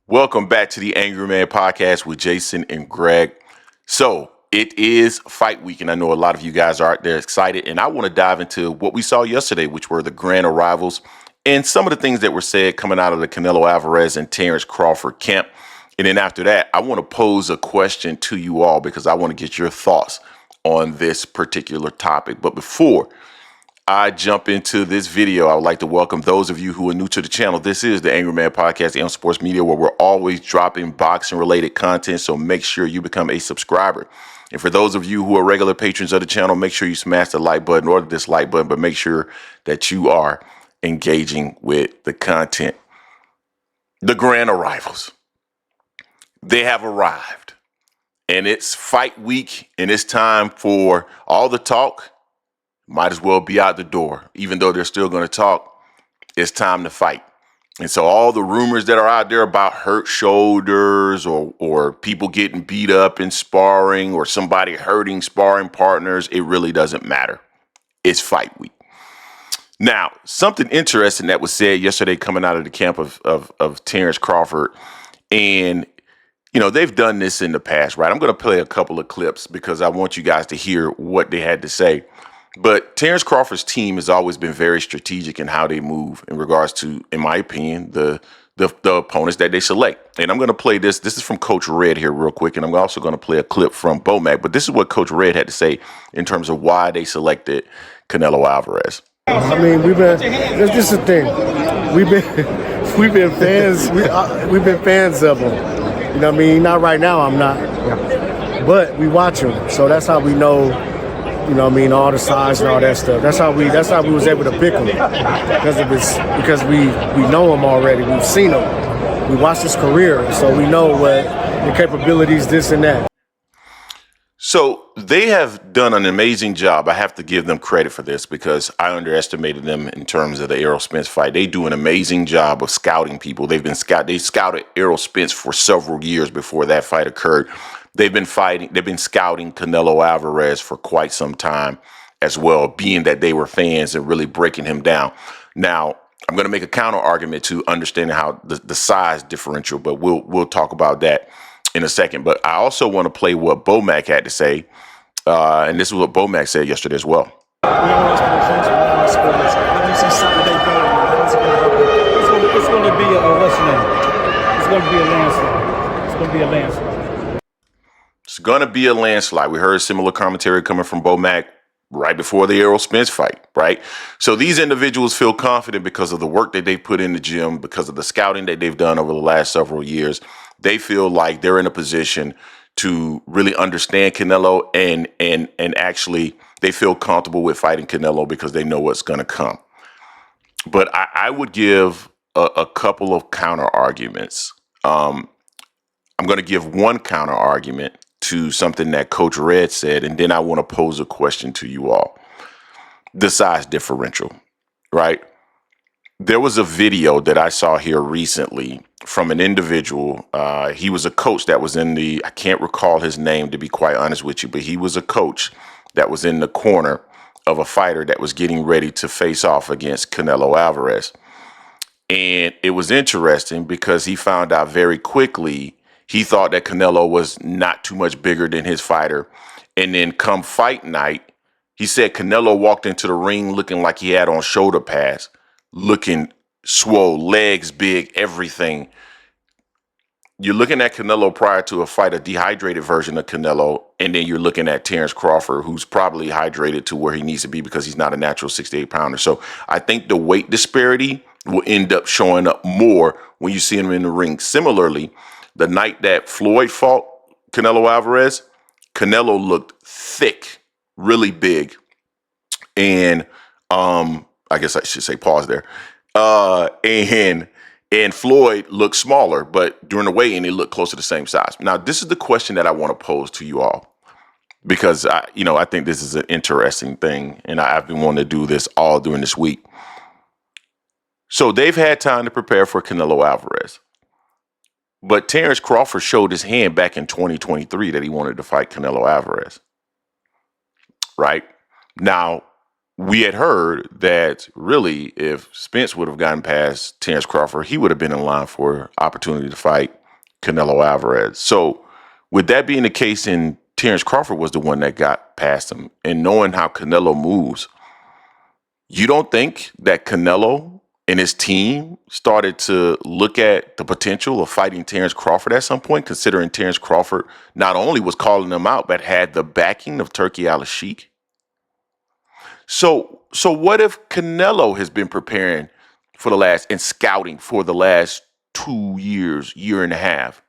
Welcome back to the Angry Man Podcast with Jason and Greg. So it is fight week, and I know a lot of you guys are out there excited, and I want to dive into what we saw yesterday, which were the grand arrivals and some of the things that were said coming out of the Canelo Alvarez and Terence Crawford camp. And then after that, I want to pose a question to you all because I want to get your thoughts on this particular topic. But before I jump into this video, I would like to welcome those of you who are new to the channel. This is the Angry Man Podcast and Sports Media, where we're always dropping boxing related content. So make sure you become a subscriber. And for those of you who are regular patrons of the channel, make sure you smash the like button or the dislike button, but make sure that you are engaging with the content. The grand arrivals. They have arrived, and it's fight week, and it's time for all the talk. Might as well be out the door. Even though they're still going to talk, it's time to fight. And so all the rumors that are out there about hurt shoulders or people getting beat up in sparring or somebody hurting sparring partners, it really doesn't matter. It's fight week. Now, something interesting that was said yesterday coming out of the camp of Terence Crawford, and you know, they've done this in the past, right? I'm going to play a couple of clips because I want you guys to hear what they had to say. But Terence Crawford's team has always been very strategic in how they move in regards to, in my opinion, the opponents that they select. And I'm going to play this. This is from Coach Red here real quick. And I'm also going to play a clip from Bomac. But this is what Coach Red had to say in terms of why they selected Canelo Alvarez. I mean, this is the thing. We've been fans. We've been fans of him. You know what I mean? Not right now, I'm not. But we watch him. So that's how we know. You know what I mean, all the size and all that stuff. That's how we was able to pick him because we know him already. We've seen him. We watched his career, so we know what the capabilities, this and that. So they have done an amazing job. I have to give them credit for this because I underestimated them in terms of the Errol Spence fight. They do an amazing job of scouting people. They scouted Errol Spence for several years before that fight occurred. They've been scouting Canelo Alvarez for quite some time as well, being that they were fans and really breaking him down. Now, I'm going to make a counter argument to understanding how the size differential, but we'll talk about that in a second. But I also want to play what Bomac had to say, and this is what Bomac said yesterday as well. It's going to be a landslide. It's going to be a landslide. It's going to be a landslide. We heard similar commentary coming from Bomac right before the Errol Spence fight, right? So these individuals feel confident because of the work that they put in the gym, because of the scouting that they've done over the last several years. They feel like they're in a position to really understand Canelo and actually they feel comfortable with fighting Canelo because they know what's going to come. But I would give a couple of counter arguments. I'm going to give one counter argument to something that Coach Red said, and then I want to pose a question to you all. The size differential, right? There was a video that I saw here recently from an individual. He was a coach that was I can't recall his name to be quite honest with you, but he was a coach that was in the corner of a fighter that was getting ready to face off against Canelo Alvarez. And it was interesting because he found out very quickly he thought that Canelo was not too much bigger than his fighter. And then come fight night, he said Canelo walked into the ring looking like he had on shoulder pads, looking swole, legs big, everything. You're looking at Canelo prior to a fight, a dehydrated version of Canelo, and then you're looking at Terence Crawford, who's probably hydrated to where he needs to be because he's not a natural 68-pounder. So I think the weight disparity will end up showing up more when you see him in the ring. Similarly, the night that Floyd fought Canelo Alvarez, Canelo looked thick, really big. And I guess I should say pause there. And Floyd looked smaller, but during the weigh-in, he looked close to the same size. Now, this is the question that I want to pose to you all because I think this is an interesting thing, and I've been wanting to do this all during this week. So they've had time to prepare for Canelo Alvarez. But Terence Crawford showed his hand back in 2023 that he wanted to fight Canelo Alvarez. Right? Now, we had heard that really if Spence would have gotten past Terence Crawford, he would have been in line for opportunity to fight Canelo Alvarez. So with that being the case, and Terence Crawford was the one that got past him, and knowing how Canelo moves, you don't think that Canelo and his team started to look at the potential of fighting Terence Crawford at some point, considering Terence Crawford not only was calling them out, but had the backing of Turki Al-Sheikh? So what if Canelo has been preparing for the last and scouting for the last 2 years, year and a half?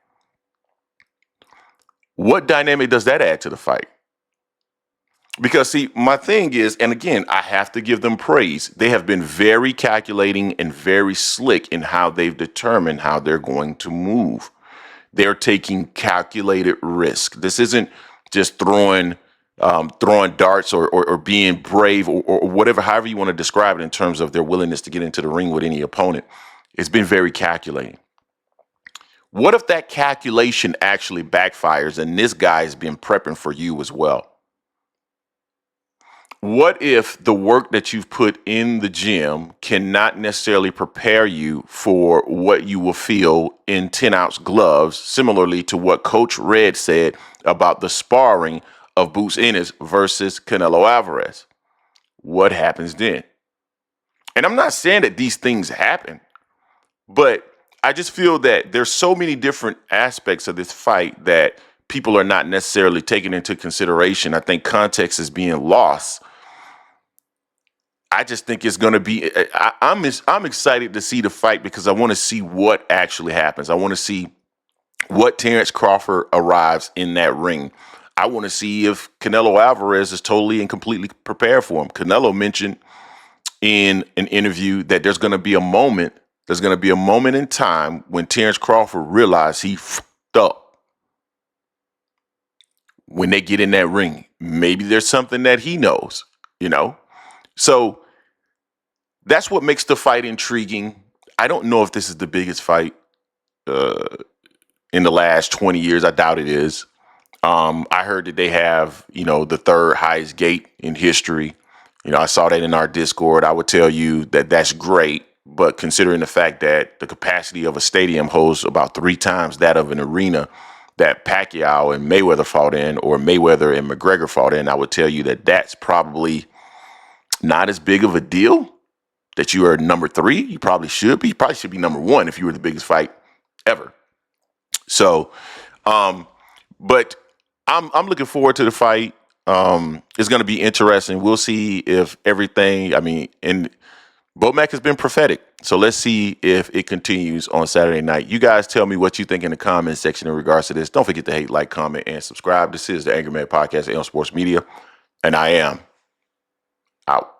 What dynamic does that add to the fight? Because see, my thing is, and again, I have to give them praise. They have been very calculating and very slick in how they've determined how they're going to move. They're taking calculated risk. This isn't just throwing darts or being brave or whatever, however you want to describe it in terms of their willingness to get into the ring with any opponent. It's been very calculating. What if that calculation actually backfires and this guy has been prepping for you as well? What if the work that you've put in the gym cannot necessarily prepare you for what you will feel in 10-ounce gloves, similarly to what Coach Red said about the sparring of Boots Ennis versus Canelo Alvarez? What happens then? And I'm not saying that these things happen, but I just feel that there's so many different aspects of this fight that people are not necessarily taking into consideration. I think context is being lost. I just think it's going to be. I'm excited to see the fight because I want to see what actually happens. I want to see what Terence Crawford arrives in that ring. I want to see if Canelo Alvarez is totally and completely prepared for him. Canelo mentioned in an interview that there's going to be a moment. There's going to be a moment in time when Terence Crawford realized he f***ed up. When they get in that ring, maybe there's something that he knows, you know. So that's what makes the fight intriguing. I don't know if this is the biggest fight in the last 20 years. I doubt it is. I heard that they have, the third highest gate in history. I saw that in our Discord. I would tell you that that's great, but considering the fact that the capacity of a stadium holds about 3 times that of an arena that Pacquiao and Mayweather fought in, or Mayweather and McGregor fought in, I would tell you that that's probably not as big of a deal. That you are number 3, you probably should be. You probably should be number 1 if you were the biggest fight ever. So, but I'm looking forward to the fight. It's going to be interesting. We'll see if everything. And Bomac has been prophetic. So let's see if it continues on Saturday night. You guys tell me what you think in the comment section in regards to this. Don't forget to hate, like, comment, and subscribe. This is the Angry Man Podcast, AM Sports Media, and I am out.